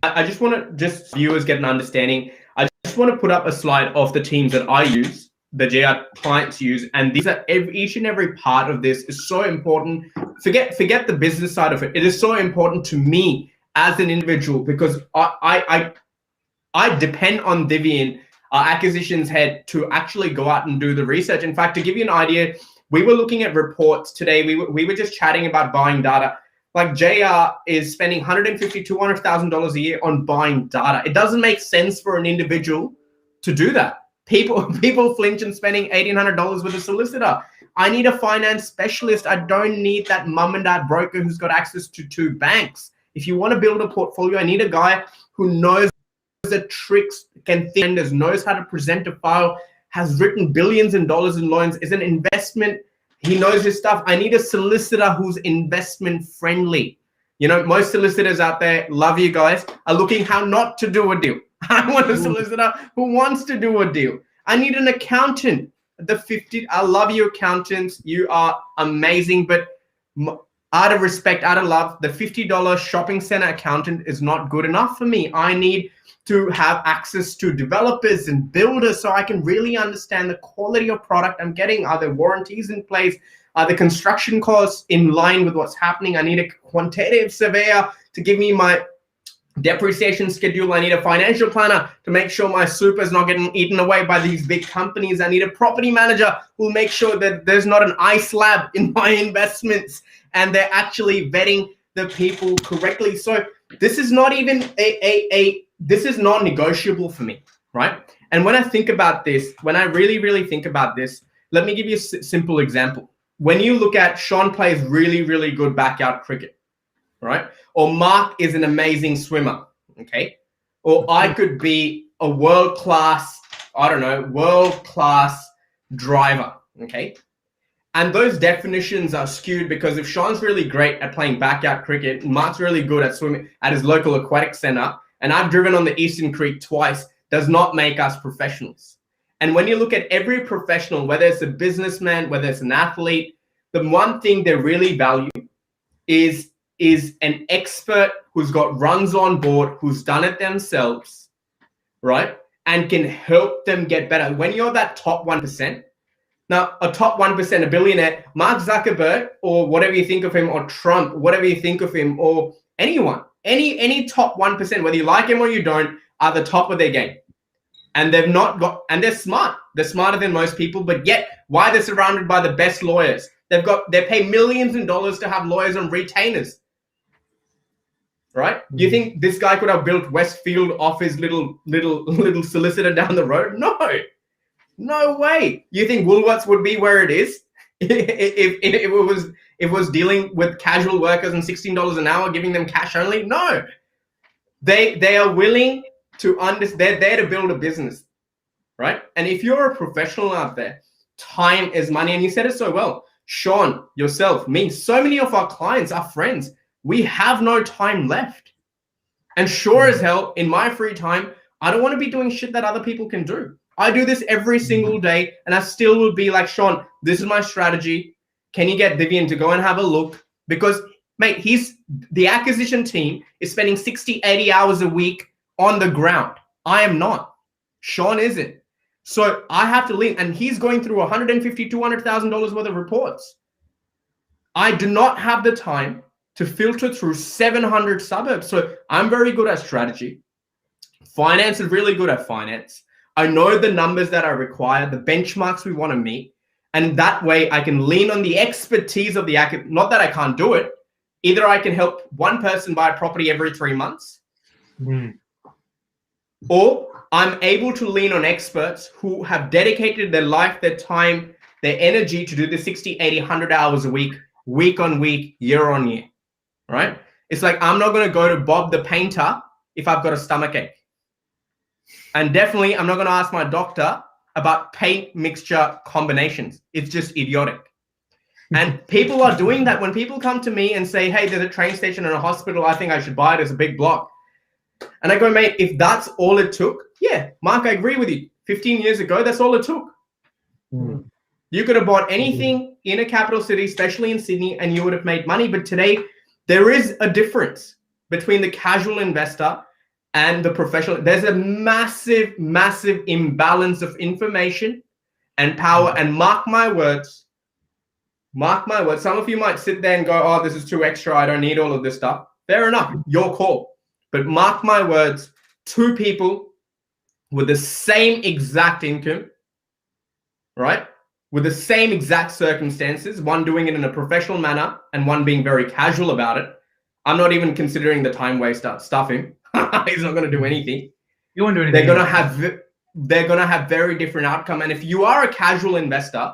I just want to, viewers get an understanding. I just want to put up a slide of the teams that I use, the JR clients use, and these are each and every part of this is so important. Forget the business side of it. It is so important to me as an individual, because I depend on Vivian, our acquisitions head, to actually go out and do the research. In fact, to give you an idea, we were looking at reports today. We were just chatting about buying data. Like JR is spending $150,000 to $200,000 a year on buying data. It doesn't make sense for an individual to do that. People flinch in spending $1,800 with a solicitor. I need a finance specialist. I don't need that mum and dad broker who's got access to 2 banks. If you want to build a portfolio, I need a guy who knows the tricks, can think, knows how to present a file, has written billions in dollars in loans, is an investment. He knows his stuff. I need a solicitor who's investment friendly. You know, most solicitors out there, love you guys, are looking how not to do a deal. I want a solicitor who wants to do a deal. I need an accountant. I love you accountants. You are amazing. But out of respect, out of love, the $50 shopping center accountant is not good enough for me. I need to have access to developers and builders so I can really understand the quality of product I'm getting. Are there warranties in place? Are the construction costs in line with what's happening? I need a quantitative surveyor to give me my depreciation schedule. I need a financial planner to make sure my super is not getting eaten away by these big companies. I need a property manager who will make sure that there's not an ice lab in my investments and they're actually vetting the people correctly. So this is not even this is non-negotiable for me, right? And when I think about this, when I really think about this, let me give you a simple example. When you look at Sean plays really good backyard cricket, right? Or Mark is an amazing swimmer, okay? Or I could be a world-class, world-class driver, okay? And those definitions are skewed because if Sean's really great at playing backyard cricket, Mark's really good at swimming at his local aquatic center, and I've driven on the Eastern Creek twice, does not make us professionals. And when you look at every professional, whether it's a businessman, whether it's an athlete, the one thing they really value is an expert who's got runs on board, who's done it themselves, right? And can help them get better. When you're that top 1%, now a top 1%, a billionaire, Mark Zuckerberg, or whatever you think of him, or Trump, whatever you think of him, or anyone, any top 1%, whether you like him or you don't, are the top of their game. And they've not got, and they're smart. They're smarter than most people, but yet why they're surrounded by the best lawyers? They pay millions of dollars to have lawyers and retainers. Right? Do you think this guy could have built Westfield off his little solicitor down the road? No way. You think Woolworths would be where it is if it was dealing with casual workers and $16 an hour, giving them cash only? No. They are willing to they're there to build a business, right? And if you're a professional out there, time is money. And you said it so well. Sean, yourself, me, so many of our clients, our friends, we have no time left. And sure as hell, in my free time, I don't want to be doing shit that other people can do. I do this every single day, and I still will be like, Sean, this is my strategy. Can you get Vivian to go and have a look? Because, mate, the acquisition team is spending 60, 80 hours a week on the ground. I am not. Sean isn't. So I have to lean, and he's going through $150,000, $200,000 worth of reports. I do not have the time to filter through 700 suburbs. So I'm very good at strategy. Finance is really good at finance. I know the numbers that are required, the benchmarks we want to meet. And that way I can lean on the expertise of not that I can't do it. Either I can help one person buy a property every 3 months, or I'm able to lean on experts who have dedicated their life, their time, their energy to do the 60, 80, 100 hours a week on week, year on year, right? It's like, I'm not going to go to Bob the painter if I've got a stomachache. And definitely, I'm not going to ask my doctor about paint mixture combinations. It's just idiotic. And people are doing that. When people come to me and say, hey, there's a train station and a hospital, I think I should buy it as a big block. And I go, mate, if that's all it took, yeah, Mark, I agree with you. 15 years ago, that's all it took. You could have bought anything in a capital city, especially in Sydney, and you would have made money. But today, there is a difference between the casual investor and the professional. There's a massive imbalance of information and power. And mark my words, some of you might sit there and go, oh, this is too extra. I don't need all of this stuff. Fair enough, your call. But mark my words, 2 people with the same exact income, right? With the same exact circumstances, one doing it in a professional manner and one being very casual about it. I'm not even considering the time waste stuffing. He's not going to do anything.
You won't do anything.
They're going to have very different outcome. And if you are a casual investor,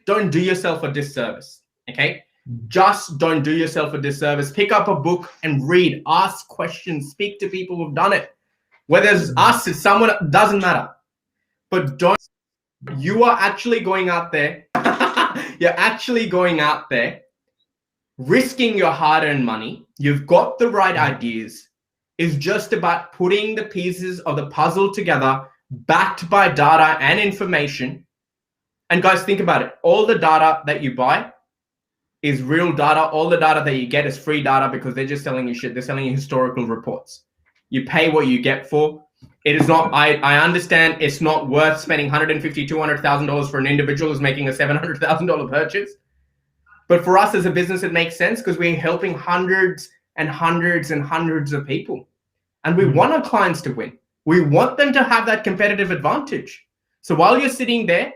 don't do yourself a disservice. Okay? Just don't do yourself a disservice. Pick up a book and read. Ask questions. Speak to people who've done it. Whether it's us, it's someone, doesn't matter. But you are actually going out there You're actually going out there, risking your hard-earned money. You've got the right ideas. It's just about putting the pieces of the puzzle together, backed by data and information. And guys, think about it. All the data that you buy is real data. All the data that you get is free data because they're just selling you shit. They're selling you historical reports. You pay what you get for. It is not, I understand it's not worth spending $150,000, $200,000 for an individual who's making a $700,000 purchase. But for us as a business, it makes sense because we're helping hundreds and hundreds and hundreds of people. And we want our clients to win. We want them to have that competitive advantage. So while you're sitting there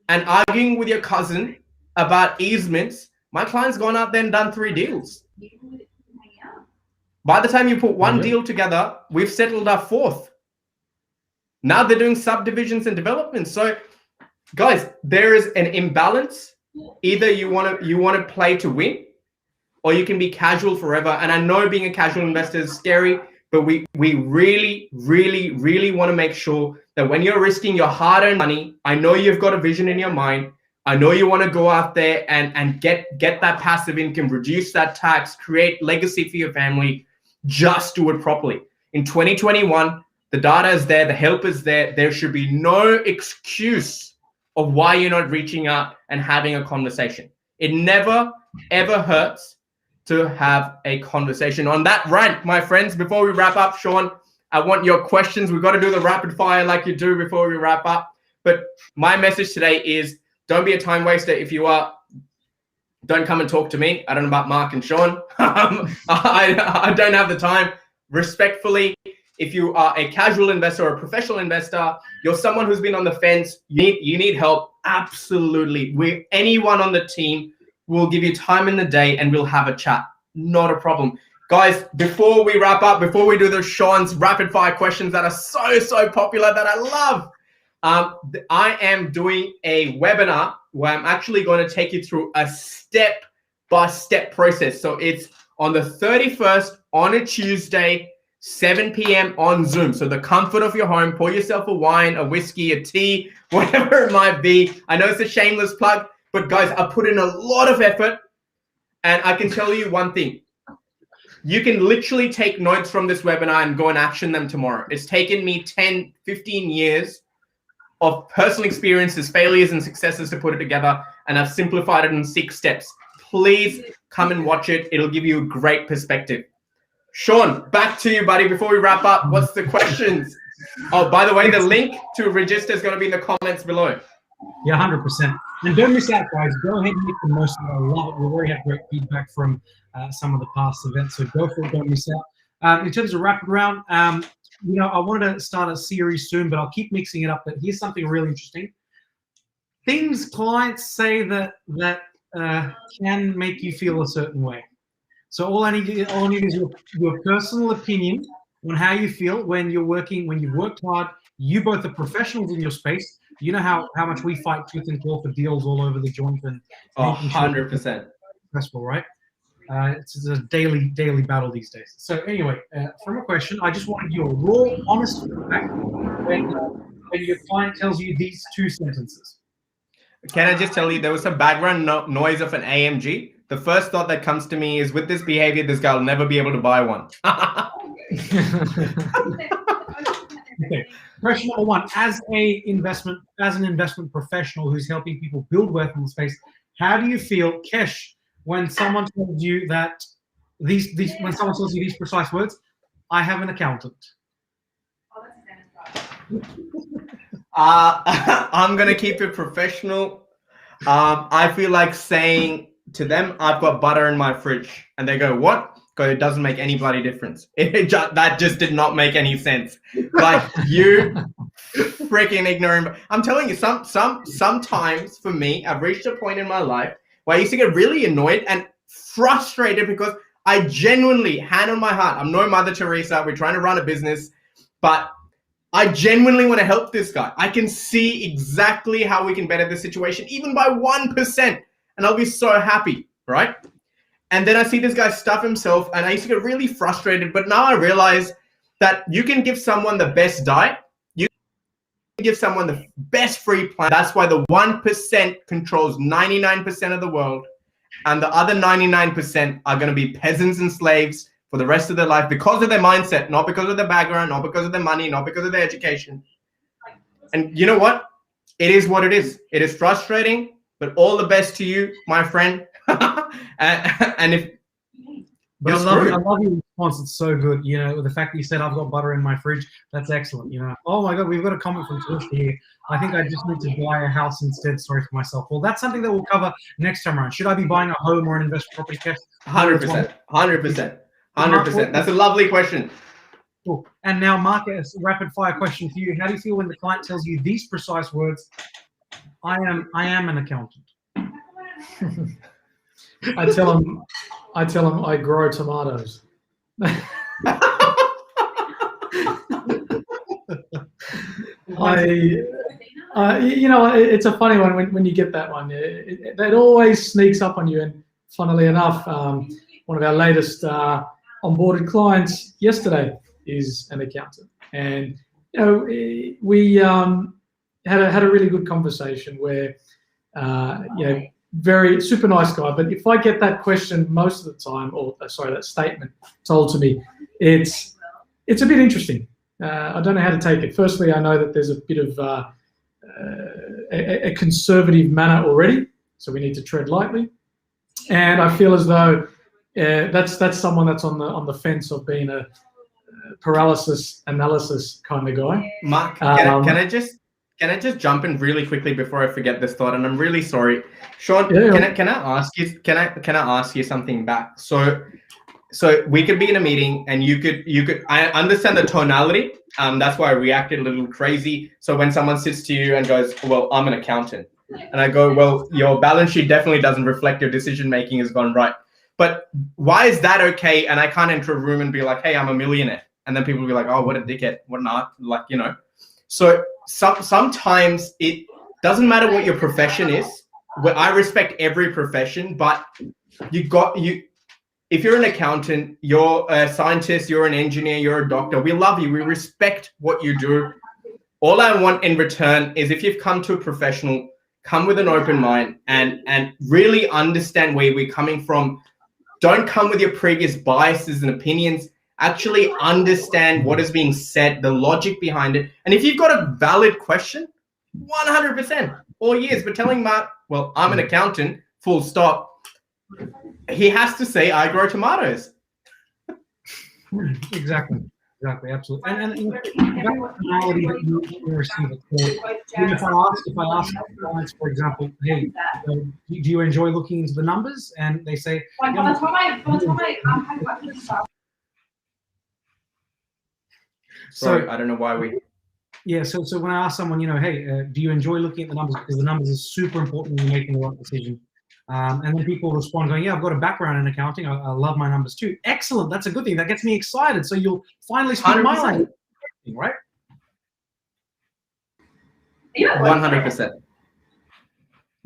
and arguing with your cousin about easements, my client's gone out there and done 3 deals. By the time you put one deal together, we've settled our 4th. Now they're doing subdivisions and developments. So guys, there is an imbalance. Either you want to play to win, or you can be casual forever. And I know being a casual investor is scary, but we really, really, really want to make sure that when you're risking your hard-earned money, I know you've got a vision in your mind. I know you want to go out there and get that passive income, reduce that tax, create legacy for your family. Just do it properly. In 2021, the data is there, the help is there. There should be no excuse of why you're not reaching out and having a conversation. It never, ever hurts to have a conversation. On that rant, my friends, before we wrap up, Sean, I want your questions. We've got to do the rapid fire like you do before we wrap up. But my message today is don't be a time waster. If you are, don't come and talk to me. I don't know about Mark and Sean. I don't have the time. Respectfully, if you are a casual investor or a professional investor, you're someone who's been on the fence, you need help, absolutely. Anyone on the team will give you time in the day and we'll have a chat. Not a problem. Guys, before we wrap up, before we do the Sean's rapid fire questions that are so popular that I love, I am doing a webinar where I'm actually going to take you through a step-by-step process. So it's on the 31st on a Tuesday, 7 p.m. on Zoom. So the comfort of your home, pour yourself a wine, a whiskey, a tea, whatever it might be. I know it's a shameless plug, but guys, I put in a lot of effort and I can tell you one thing. You can literally take notes from this webinar and go and action them tomorrow. It's taken me 10, 15 years of personal experiences, failures and successes to put it together. And I've simplified it in 6 steps. Please come and watch it. It'll give you a great perspective. Sean, back to you, buddy. Before we wrap up, what's the questions? Oh, by the way, the link to register is going to be in the comments below.
Yeah, 100%. And don't miss out, guys. Go ahead and make the most of it. I love it. We've already had great feedback from some of the past events, so go for it. Don't miss out. In terms of rapid round, you know, I wanted to start a series soon, but I'll keep mixing it up. But here's something really interesting. Things clients say that can make you feel a certain way. So all I need is your personal opinion on how you feel when you're working, when you've worked hard. You both are professionals in your space. You know how much we fight tooth and claw for deals all over the joint and
100%.
Successful, right? It's a daily battle these days. So anyway, from a question, I just wanted your raw, honest feedback when your client tells you these 2 sentences.
Can I just tell you, there was some background noise of an AMG. The first thought that comes to me is with this behavior, this guy will never be able to buy one.
Okay. Question number 1: as an investment professional who's helping people build wealth in the space, how do you feel, Kesh, when someone tells you that when someone tells you these precise words? I have an accountant.
I'm gonna keep it professional. I feel like saying to them, "I've got butter in my fridge," and they go, "What?" Because it doesn't make any bloody difference. That just did not make any sense. Like, you freaking ignorant. I'm telling you, sometimes for me, I've reached a point in my life where I used to get really annoyed and frustrated because I genuinely, hand on my heart, I'm no Mother Teresa, we're trying to run a business, but I genuinely want to help this guy. I can see exactly how we can better the situation, even by 1%, and I'll be so happy, right? And then I see this guy stuff himself, and I used to get really frustrated. But now I realize that you can give someone the best diet. give someone the best free plan. That's why the 1% controls 99% of the world, and the other 99% are going to be peasants and slaves for the rest of their life because of their mindset, not because of their background, not because of their money, not because of their education. And you know what? It is what it is. It is frustrating, but all the best to you, my friend. and if
But I love your response. It's so good. You know, the fact that you said I've got butter in my fridge, that's excellent. You know, oh my God, we've got a comment from Twitch here. I think I just need to buy a house instead. Sorry for myself. Well, that's something that we'll cover next time around. Should I be buying a home or an investment property?
100%. 100%. That's a lovely question.
Cool. And now, Mark, a rapid fire question for you. How do you feel when the client tells you these precise words? I am an accountant.
I tell them I grow tomatoes. You know, it's a funny one when you get that one. It always sneaks up on you. And funnily enough, one of our latest onboarded clients yesterday is an accountant, and you know, we had a really good conversation where you know, very super nice guy. But if I get that question most of the time, or sorry, that statement told to me, it's a bit interesting. I don't know how to take it. Firstly, I know that there's a bit of a conservative manner already, so we need to tread lightly. And I feel as though that's someone that's on the fence of being a paralysis analysis kind of guy.
Mark, can I just jump in really quickly before I forget this thought? And I'm really sorry, Sean. Yeah. Can I ask you something back? So we could be in a meeting, and you could. I understand the tonality. That's why I reacted a little crazy. So when someone sits to you and goes, "Well, I'm an accountant," and I go, "Well, your balance sheet definitely doesn't reflect your decision making has gone right." But why is that okay? And I can't enter a room and be like, "Hey, I'm a millionaire," and then people will be like, "Oh, what a dickhead! What not?" Like, you know. So sometimes it doesn't matter what your profession is. I respect every profession, but if you're an accountant, you're a scientist, you're an engineer, you're a doctor, we love you. We respect what you do. All I want in return is if you've come to a professional, come with an open mind and really understand where we're coming from. Don't come with your previous biases and opinions. Actually understand what is being said, the logic behind it. And if you've got a valid question, 100%, all years. But telling Mark, well, I'm an accountant, full stop. He has to say, I grow tomatoes.
Exactly, absolutely. And that personality that you receive it. So if I ask clients, for example, hey, do you enjoy looking into the numbers? And they say,
Sorry, I don't know why we.
Yeah, so when I ask someone, you know, hey, do you enjoy looking at the numbers? Because the numbers are super important when you're making the right decision. And then people respond going, yeah, I've got a background in accounting. I love my numbers too. Excellent. That's a good thing. That gets me excited. So you'll finally speak my language, right?
100%.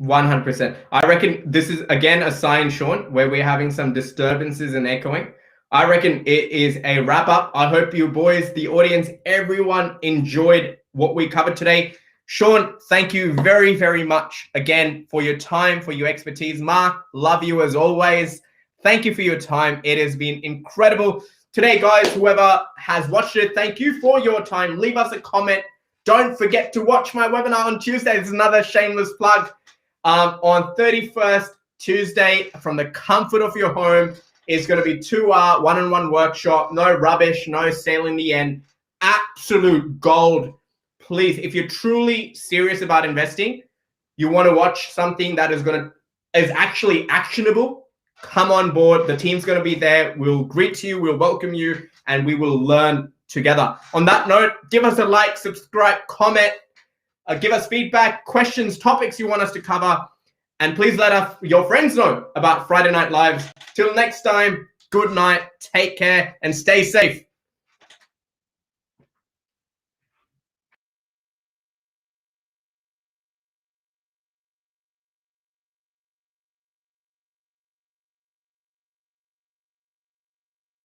100%. I reckon this is, again, a sign, Sean, where we're having some disturbances and echoing. I reckon it is a wrap up. I hope you boys, the audience, everyone enjoyed what we covered today. Sean, thank you very, very much again for your time, for your expertise. Mark, love you as always. Thank you for your time. It has been incredible. Today, guys, whoever has watched it, thank you for your time. Leave us a comment. Don't forget to watch my webinar on Tuesday. This is another shameless plug. On 31st Tuesday, from the comfort of your home, is going to be 2-hour one-on-one workshop. No rubbish, no sale in the end. Absolute gold. Please, if you're truly serious about investing, you want to watch something that is actually actionable, come on board. The team's going to be there. We'll greet you, we'll welcome you, and we will learn together. On that note, give us a like, subscribe, comment, give us feedback, questions, topics you want us to cover, and please let your friends know about Friday Night Lives. Till next time, good night, take care, and stay safe.